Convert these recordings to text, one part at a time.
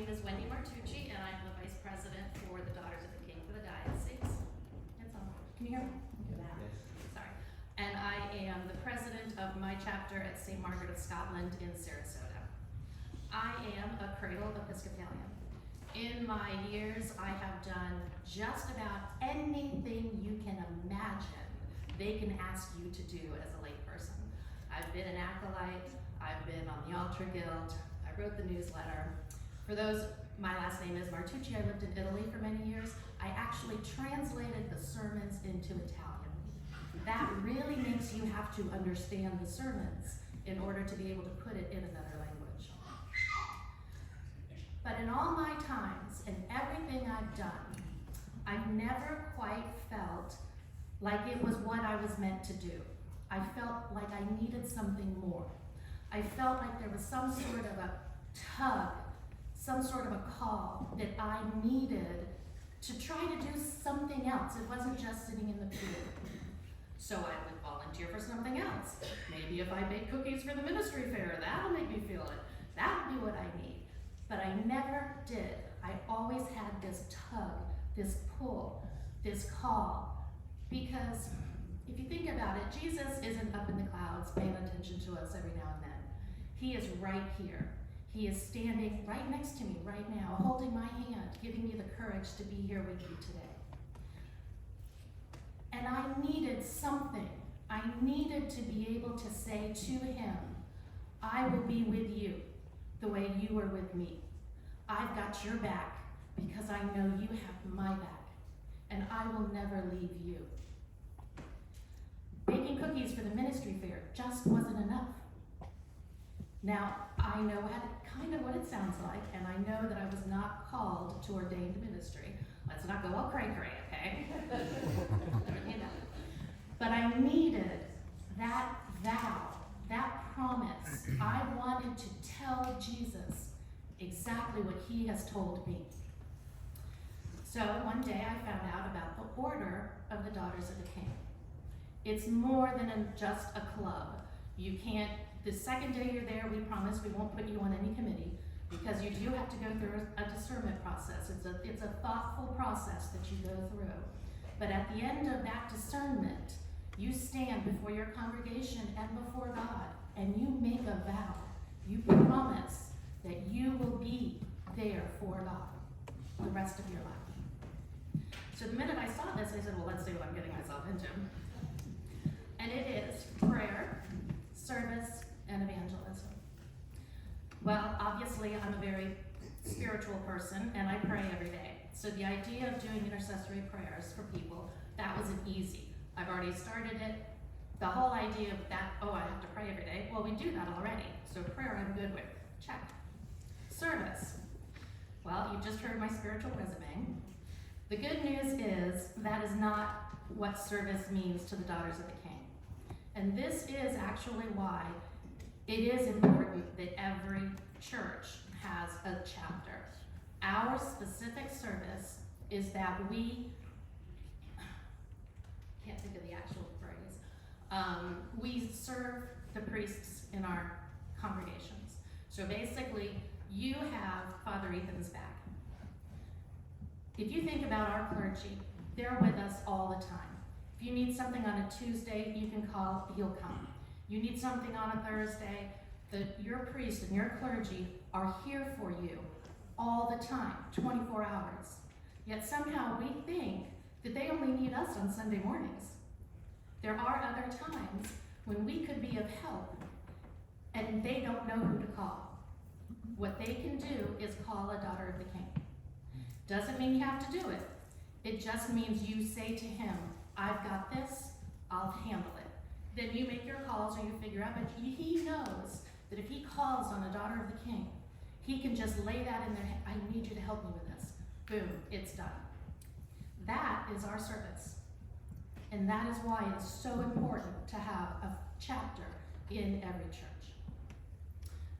name is Wendy Martucci, and I'm the Vice President for the Daughters of the King for the Diocese. It's on. Can you hear me? Yes. Sorry. And I am the President of my chapter at St. Margaret of Scotland in Sarasota. I am a cradle Episcopalian. In my years, I have done just about anything you can imagine they can ask you to do as a layperson. I've been an acolyte, I've been on the altar guild, I wrote the newsletter. For those, my last name is Martucci. I lived in Italy for many years. I actually translated the sermons into Italian. That really makes you have to understand the sermons in order to be able to put it in another language. But in all my times and everything I've done, I've never quite felt like it was what I was meant to do. I felt like I needed something more. I felt like there was some sort of a tug, some sort of a call that I needed to try to do something else. It wasn't just sitting in the pew. So I would volunteer for something else. Maybe if I bake cookies for the ministry fair, that'll make me feel it. That'll be what I need. But I never did. I always had this tug, this pull, this call. Because if you think about it, Jesus isn't up in the clouds paying attention to us every now and then. He is right here. He is standing right next to me right now, holding my hand, giving me the courage to be here with you today. And I needed something. I needed to be able to say to him, I will be with you the way you were with me. I've got your back because I know you have my back, and I will never leave you. Baking cookies for the ministry fair just wasn't enough. Now, I know kind of what it sounds like, and I know that I was not called to ordained ministry. Let's not go all cray-cray, okay? But I needed that vow, that promise. I wanted to tell Jesus exactly what he has told me. So one day I found out about the Order of the Daughters of the King. It's more than just a club. You can't, the second day you're there, we promise we won't put you on any committee because you do have to go through a discernment process. It's a thoughtful process that you go through. But at the end of that discernment, you stand before your congregation and before God, and you make a vow. You promise that you will be there for God the rest of your life. So the minute I saw this, I said, well, let's see what I'm getting myself into. And it is prayer, service, and evangelism. Well, obviously, I'm a very spiritual person, and I pray every day. So the idea of doing intercessory prayers for people, that wasn't easy. I've already started it. The whole idea of that, I have to pray every day. Well, we do that already. So prayer, I'm good with. Check. Service. Well, you just heard my spiritual resume. The good news is that is not what service means to the Daughters of the King. And this is actually why it is important that every church has a chapter. Our specific service is that we, can't think of the actual phrase, we serve the priests in our congregations. So basically, you have Father Ethan's back. If you think about our clergy, they're with us all the time. If you need something on a Tuesday, you can call, he'll come. You need something on a Thursday, your priest and your clergy are here for you all the time, 24 hours. Yet somehow we think that they only need us on Sunday mornings. There are other times when we could be of help and they don't know who to call. What they can do is call a daughter of the King. Doesn't mean you have to do it. It just means you say to him, I've got this, I'll handle it. Then you make your calls or you figure out, but he knows that if he calls on a daughter of the King, he can just lay that in their hand. I need you to help me with this. Boom, it's done. That is our service. And that is why it's so important to have a chapter in every church.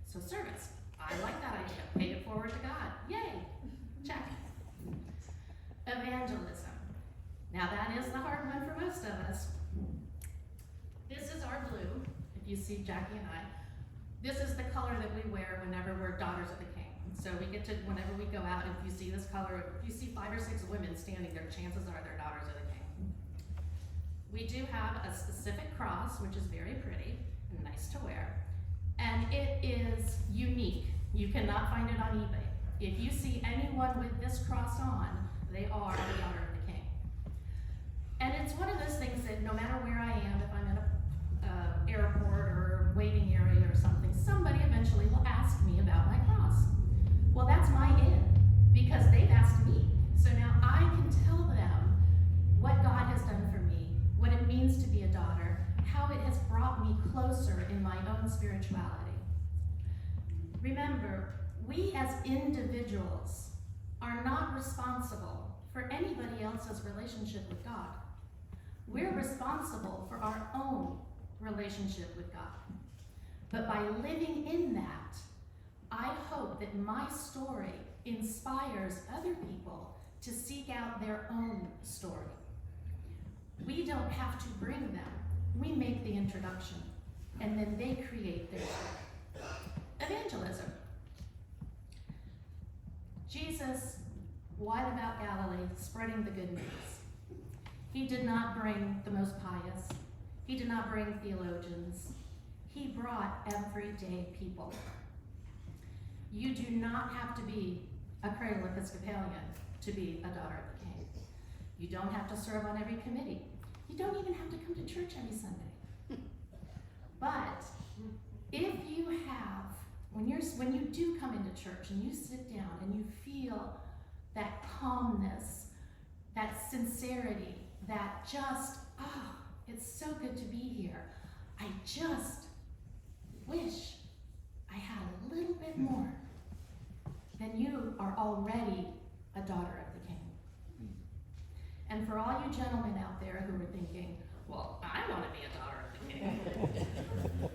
So service, I like that idea. Pay it forward to God. Yay, check. Evangelism. Now that is the hard one for most of us. This is our blue, if you see Jackie and I. This is the color that we wear whenever we're Daughters of the King. So we get to, whenever we go out, if you see this color, if you see 5 or 6 women standing there, chances are they're daughters of the king. We do have a specific cross, which is very pretty and nice to wear. And it is unique. You cannot find it on eBay. If you see anyone with this cross on, they are the daughter of the king. And it's one of those things that no matter where I am, if I'm in a airport or waiting area or something, somebody eventually will ask me about my cross. Well, that's my in, because they've asked me. So now I can tell them what God has done for me, what it means to be a daughter, how it has brought me closer in my own spirituality. Remember, we as individuals are not responsible for anybody else's relationship with God. We're responsible for our own relationship with God. But by living in that, I hope that my story inspires other people to seek out their own story. We don't have to bring them. We make the introduction, and then they create their story. Evangelism. Jesus, while about Galilee, spreading the good news. He did not bring the most pious. He did not bring theologians. He brought everyday people. You do not have to be a cradle Episcopalian to be a daughter of the king. You don't have to serve on every committee. You don't even have to come to church every Sunday. But if you have, when you do come into church and you sit down and you feel that calmness, that sincerity, that just, it's so good to be here. I just wish I had a little bit more. Then you are already a daughter of the king. And for all you gentlemen out there who are thinking, well, I want to be a daughter of the king.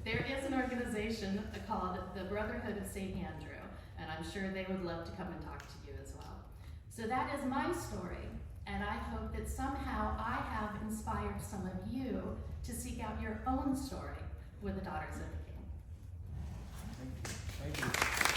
There is an organization called the Brotherhood of St. Andrew, and I'm sure they would love to come and talk to you as well. So that is my story, and I hope that somehow I have inspired some of you to seek out your own story with the Daughters of the King. Thank you. Thank you.